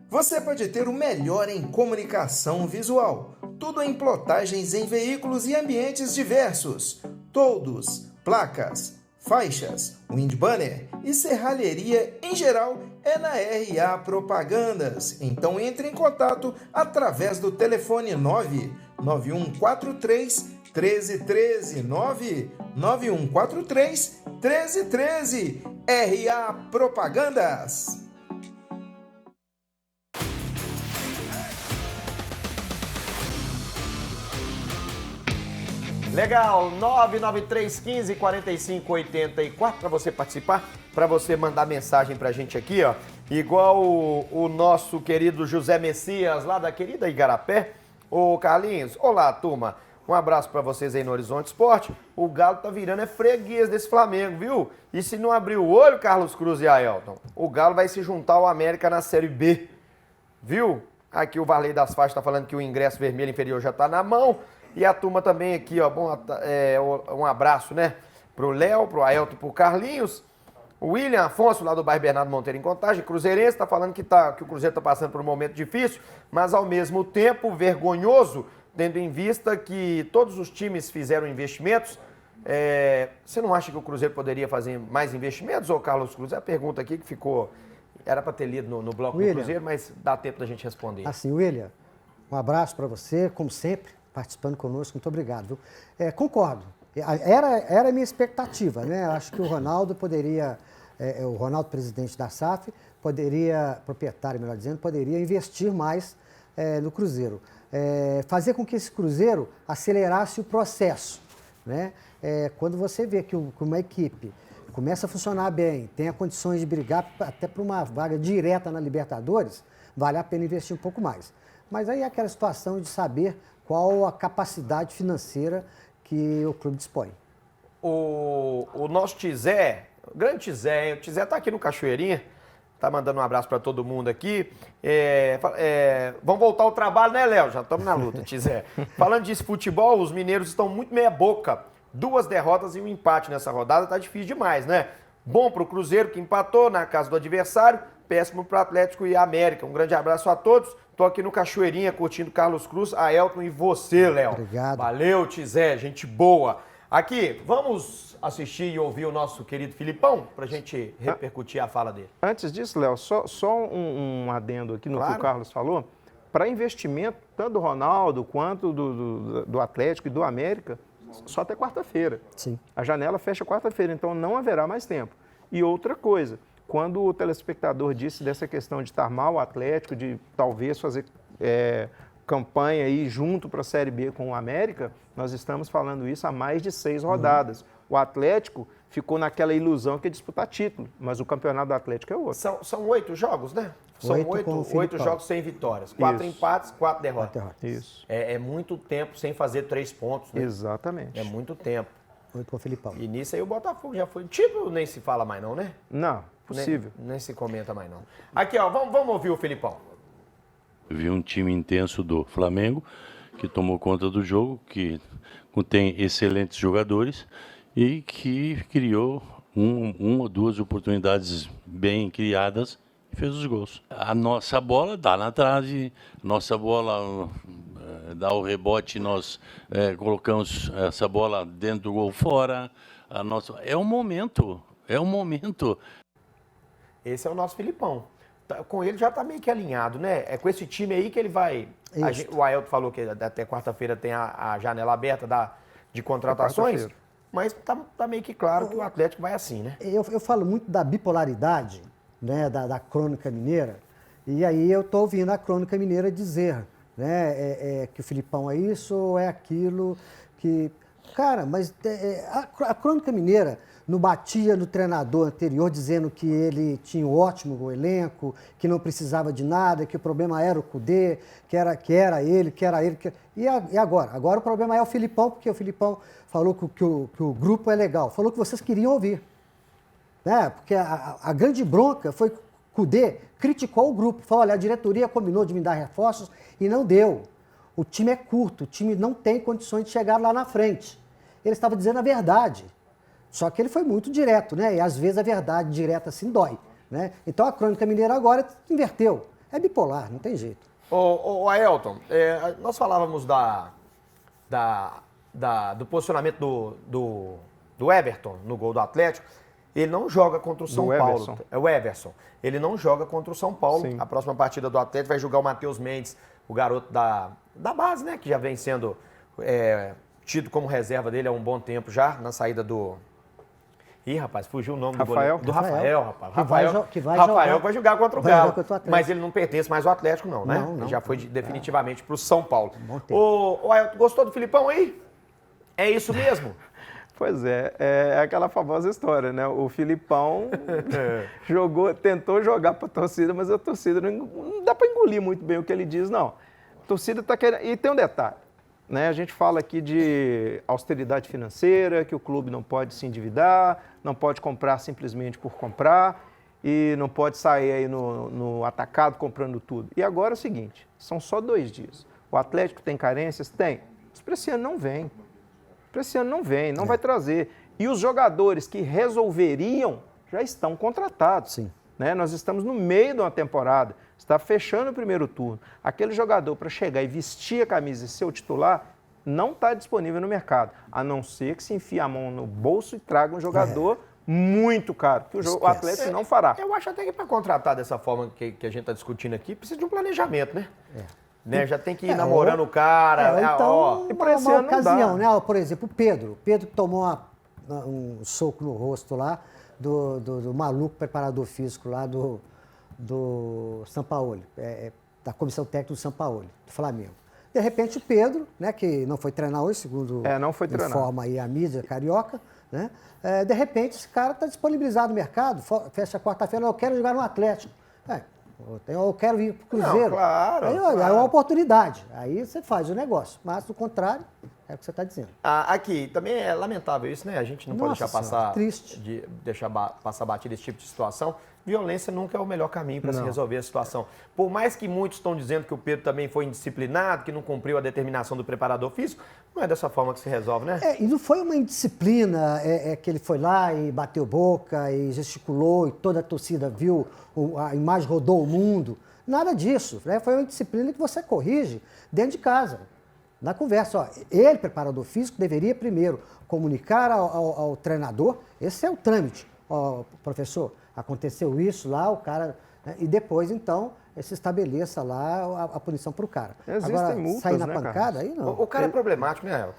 Você pode ter o melhor em comunicação visual. Tudo em plotagens em veículos e ambientes diversos. Toldos, placas, faixas, wind banner e serralheria em geral é na RA Propagandas. Então entre em contato através do telefone 99143 1313 99143 1313. RA Propagandas. Legal, 993154584 para você participar, para você mandar mensagem pra gente aqui, ó. Igual o nosso querido José Messias, lá da querida Igarapé. Ô Carlinhos, olá turma, um abraço pra vocês aí no Horizonte Esporte. O Galo tá virando freguês desse Flamengo, viu? E se não abrir o olho, Carlos Cruz e Ailton, o Galo vai se juntar ao América na Série B, viu? Aqui o Varley das Faixas tá falando que o ingresso vermelho inferior já tá na mão. E a turma também aqui, ó, um abraço, né, pro Léo, pro Ailton e pro Carlinhos. O William Afonso, lá do bairro Bernardo Monteiro em Contagem, cruzeirense, tá falando que o Cruzeiro tá passando por um momento difícil, mas ao mesmo tempo vergonhoso, tendo em vista que todos os times fizeram investimentos. Você não acha que o Cruzeiro poderia fazer mais investimentos, ô Carlos Cruz? É a pergunta aqui que ficou, era para ter lido no bloco do Cruzeiro, mas dá tempo da gente responder. Assim, William, um abraço para você, como sempre, participando conosco, muito obrigado. Viu? Concordo, era a minha expectativa, né? Acho que o Ronaldo poderia, o Ronaldo, presidente da SAF, proprietário, melhor dizendo, poderia investir mais no Cruzeiro. Fazer com que esse Cruzeiro acelerasse o processo, né? Quando você vê que uma equipe começa a funcionar bem, tem a condições de brigar até por uma vaga direta na Libertadores, vale a pena investir um pouco mais. Mas aí é aquela situação de saber qual a capacidade financeira que o clube dispõe. O nosso Tizé, o grande Tizé, o Tizé tá aqui no Cachoeirinha, tá mandando um abraço para todo mundo aqui. Vamos voltar ao trabalho, né, Léo? Já estamos na luta, Tizé. Falando disso, futebol, os mineiros estão muito meia boca. 2 derrotas e um empate nessa rodada, tá difícil demais, né? Bom pro Cruzeiro, que empatou na casa do adversário, péssimo pro Atlético e América. Um grande abraço a todos. Tô aqui no Cachoeirinha, curtindo Carlos Cruz, Ailton e você, Léo. Obrigado. Valeu, Tizé, gente boa. Aqui, vamos assistir e ouvir o nosso querido Filipão, pra gente repercutir a fala dele. Antes disso, Léo, só um adendo aqui no que o Carlos falou. Para investimento, tanto do Ronaldo quanto do Atlético e do América, só até quarta-feira. Sim. A janela fecha quarta-feira, então não haverá mais tempo. E outra coisa, quando o telespectador disse dessa questão de estar mal o Atlético, de talvez fazer campanha aí junto para a Série B com o América, nós estamos falando isso há mais de 6 rodadas. O Atlético ficou naquela ilusão que é disputar título, mas o campeonato do Atlético é outro. São 8 jogos, né? São 8 jogos sem vitórias. 4 empates, 4 derrotas. Isso. É muito tempo sem fazer 3 pontos, né? Exatamente. É muito tempo. 8 com o Filipão. E nisso aí o Botafogo já foi. Título nem se fala mais não, né? Não, possível. Nem se comenta mais não. Aqui, ó, vamos ouvir o Filipão. Vi um time intenso do Flamengo, que tomou conta do jogo, que tem excelentes jogadores e que criou uma ou 2 oportunidades bem criadas e fez os gols. A nossa bola dá na trave, nossa bola dá o rebote, nós colocamos essa bola dentro do gol fora. É um momento. Esse é o nosso Filipão. Com ele já está meio que alinhado, né? É com esse time aí que ele vai... O Ailton falou que até quarta-feira tem a janela aberta de contratações, mas tá meio que claro que o Atlético vai assim, né? Eu falo muito da bipolaridade, né, da crônica mineira, e aí eu estou ouvindo a crônica mineira dizer, né, que o Filipão é isso ou é aquilo, que... Cara, mas a crônica mineira não batia no treinador anterior dizendo que ele tinha um ótimo elenco, que não precisava de nada, que o problema era o Cudê, que era ele. E agora? Agora o problema é o Filipão, porque o Filipão falou que o grupo é legal, falou que vocês queriam ouvir. Né? Porque a grande bronca foi que o Cudê criticou o grupo, falou, olha, a diretoria combinou de me dar reforços e não deu. O time é curto, o time não tem condições de chegar lá na frente. Ele estava dizendo a verdade. Só que ele foi muito direto, né? E às vezes a verdade direta assim dói, né? Então a crônica mineira agora inverteu. É bipolar, não tem jeito. Ô Ailton, nós falávamos do posicionamento do Everton no gol do Atlético. Ele não joga contra o São Paulo. Everson. É o Everson. Ele não joga contra o São Paulo. Sim. A próxima partida do Atlético vai jogar o Matheus Mendes, o garoto da base, né? Que já vem sendo tido como reserva dele há um bom tempo já, na saída do... Ih, rapaz, fugiu o nome Rafael. do Rafael, rapaz. Que vai Rafael jogar. vai jogar contra o Vai Galo. jogar contra o Atlético. Mas ele não pertence mais ao Atlético, não, né? Não, Ele já foi definitivamente pro São Paulo. Bom tempo. Ô, Ailton, gostou do Filipão aí? É isso mesmo? Pois é aquela famosa história, né? O Filipão tentou jogar para a torcida, mas a torcida não dá para engolir muito bem o que ele diz, não. A torcida está querendo... E tem um detalhe, né? A gente fala aqui de austeridade financeira, que o clube não pode se endividar, não pode comprar simplesmente por comprar e não pode sair aí no atacado comprando tudo. E agora é o seguinte, são só 2 dias. O Atlético tem carências? Tem. Mas para esse ano não vem. Para esse ano não vem, não vai trazer. E os jogadores que resolveriam já estão contratados. Sim. Né? Nós estamos no meio de uma temporada, está fechando o primeiro turno. Aquele jogador para chegar e vestir a camisa e ser o titular não está disponível no mercado, a não ser que se enfie a mão no bolso e traga um jogador muito caro, que o Atlético não fará. Eu acho até que para contratar dessa forma que a gente está discutindo aqui, precisa de um planejamento, né? Né? Já tem que ir namorando o cara. Então, E pra esse uma ano não ocasião, dá. né? Por exemplo, o Pedro. O Pedro tomou um soco no rosto lá do maluco preparador físico lá do Sampaoli, da comissão técnica do Sampaoli, do Flamengo. De repente o Pedro, né, que não foi treinar hoje, segundo não foi treinar. informa aí a mídia carioca, né? De repente esse cara está disponibilizado no mercado, fecha quarta-feira, eu quero jogar no Atlético. Eu quero ir para o Cruzeiro. Não, claro, Aí claro. é uma oportunidade. Aí você faz o negócio. Mas, do contrário, é o que você está dizendo. Aqui, também é lamentável isso, né? A gente não pode Nossa deixar Senhora, passar, triste. deixar passar batido esse tipo de situação. Violência nunca é o melhor caminho para se resolver a situação. Por mais que muitos estão dizendo que o Pedro também foi indisciplinado, que não cumpriu a determinação do preparador físico, não é dessa forma que se resolve, né? E não foi uma indisciplina que ele foi lá e bateu boca e gesticulou e toda a torcida viu, a imagem rodou o mundo. Nada disso. Né? Foi uma disciplina que você corrige dentro de casa. Na conversa, ele, preparador físico, deveria primeiro comunicar ao treinador, esse é o trâmite. Professor, aconteceu isso lá, o cara... Né? E depois, então, se estabeleça lá a punição para o cara. Existem Agora, multas, sair na né, pancada, Carlos? aí não. O cara é problemático, né?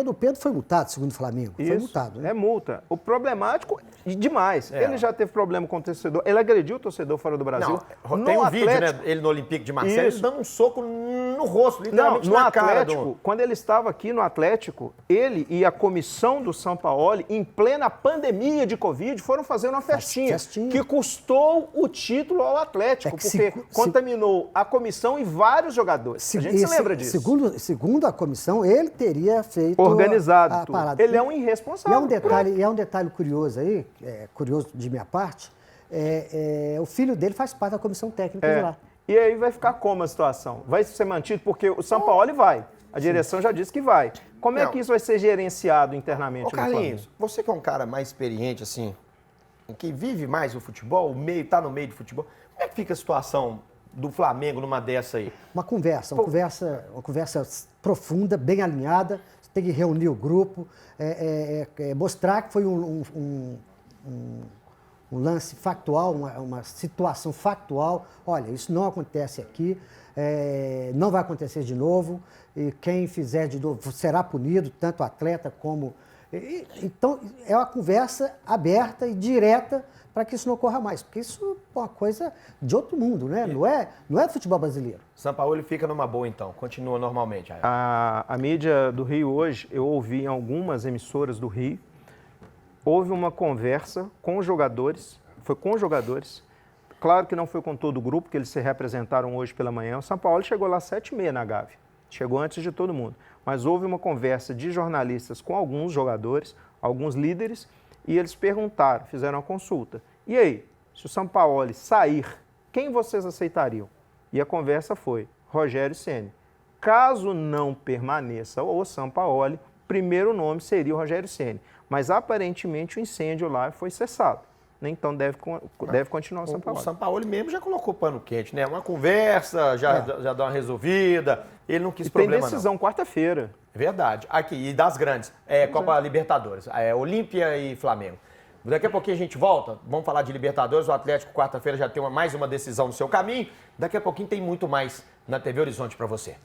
O Pedro foi multado, segundo o Flamengo. Foi Isso, multado. Né? é multa. O problemático, demais. Ele já teve problema com o torcedor, ele agrediu o torcedor fora do Brasil. Não, tem um vídeo, Atlético, né? Ele no Olympique de Marseille, Isso. ele dando um soco no rosto, Não, literalmente no na cara Atlético, quando ele estava aqui no Atlético, ele e a comissão do Sampaoli, em plena pandemia de Covid, foram fazer uma festinha, que custou o título ao Atlético, porque contaminou a comissão e vários jogadores. A gente se lembra disso. Segundo a comissão, ele teria feito Organizado a tudo. parada. Ele é um irresponsável. E é um detalhe curioso aí, curioso de minha parte, o filho dele faz parte da comissão técnica de lá. E aí vai ficar como a situação? Vai ser mantido? Porque o Sampaoli vai. A direção já disse que vai. Como é que isso vai ser gerenciado internamente no Flamengo? Carlinhos, você que é um cara mais experiente, assim, que vive mais o futebol, tá no meio do futebol, como é que fica a situação do Flamengo numa dessa aí? Uma conversa profunda, bem alinhada. Você tem que reunir o grupo, mostrar que foi um lance factual, uma situação factual. Olha, isso não acontece aqui, não vai acontecer de novo, e quem fizer de novo será punido, tanto o atleta como... Então, é uma conversa aberta e direta para que isso não ocorra mais, porque isso é uma coisa de outro mundo, né? Não é futebol brasileiro. Sampaoli fica numa boa, então, continua normalmente. A mídia do Rio hoje, eu ouvi em algumas emissoras do Rio, houve uma conversa com os jogadores, foi com os jogadores, claro que não foi com todo o grupo, que eles se representaram hoje pela manhã, o Sampaoli chegou lá às 7h30 na Gávea, chegou antes de todo mundo, mas houve uma conversa de jornalistas com alguns jogadores, alguns líderes, e eles perguntaram, fizeram uma consulta, e aí, se o Sampaoli sair, quem vocês aceitariam? E a conversa foi, Rogério Ceni. Caso não permaneça o Sampaoli, o primeiro nome seria o Rogério Ceni. Mas aparentemente o incêndio lá foi cessado. né? Então deve continuar o Sampaoli. O Sampaoli mesmo já colocou pano quente, né? Uma conversa, já dá uma resolvida. Ele não quis E tem problema, decisão quarta-feira. É verdade. Aqui, e das grandes. Copa Libertadores. Olímpia e Flamengo. Daqui a pouquinho a gente volta. Vamos falar de Libertadores. O Atlético, quarta-feira, já tem mais uma decisão no seu caminho. Daqui a pouquinho tem muito mais na TV Horizonte para você.